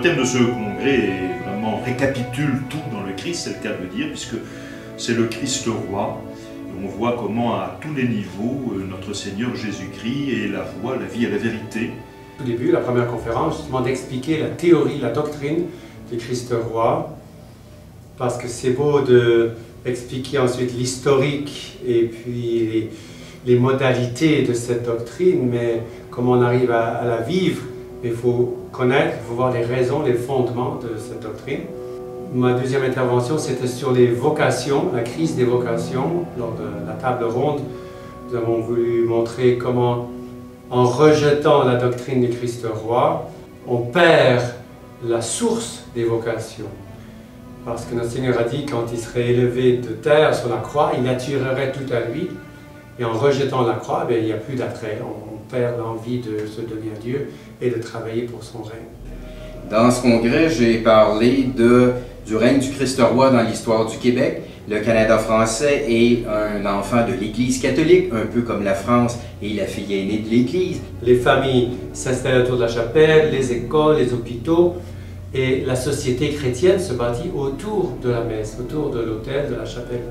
thème de ce congrès est vraiment récapitule tout dans le Christ, c'est le cas de le dire, puisque c'est le Christ roi. Et on voit comment à tous les niveaux, notre Seigneur Jésus-Christ est la voie, la vie et la vérité. Au début, la première conférence, justement d'expliquer la théorie, la doctrine du Christ roi, parce que c'est beau d'expliquer ensuite l'historique et puis les modalités de cette doctrine, mais comment on arrive à la vivre, il faut connaître, il faut voir les raisons, les fondements de cette doctrine. Ma deuxième intervention, c'était sur les vocations, la crise des vocations. Lors de la table ronde, nous avons voulu montrer comment, en rejetant la doctrine du Christ roi, on perd la source des vocations. Parce que notre Seigneur a dit, quand il serait élevé de terre sur la croix, il attirerait tout à lui. Et en rejetant la croix, il n'y a plus d'attrait. On perd l'envie de se donner à Dieu et de travailler pour son règne. Dans ce congrès, j'ai parlé du règne du Christ roi dans l'histoire du Québec. Le Canada français est un enfant de l'Église catholique, un peu comme la France est la fille aînée de l'Église. Les familles s'installent autour de la chapelle, les écoles, les hôpitaux, et la société chrétienne se bâtit autour de la messe, autour de l'autel, de la chapelle.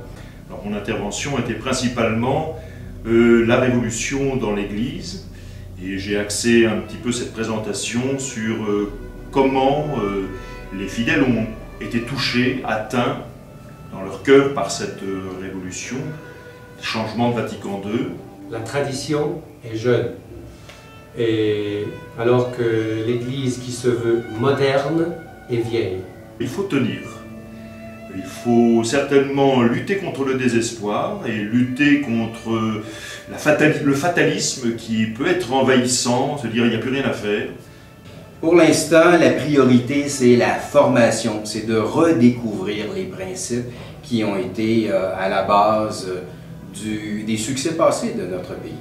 Alors, mon intervention était principalement la révolution dans l'Église, et j'ai axé un petit peu cette présentation sur comment les fidèles ont été touchés, atteints dans leur cœur par cette révolution, changement de Vatican II. La tradition est jeune, et alors que l'Église qui se veut moderne est vieille. Il faut tenir. Il faut certainement lutter contre le désespoir et lutter contre le fatalisme qui peut être envahissant, se dire il n'y a plus rien à faire. Pour l'instant, la priorité, c'est la formation, c'est de redécouvrir les principes qui ont été à la base des succès passés de notre pays.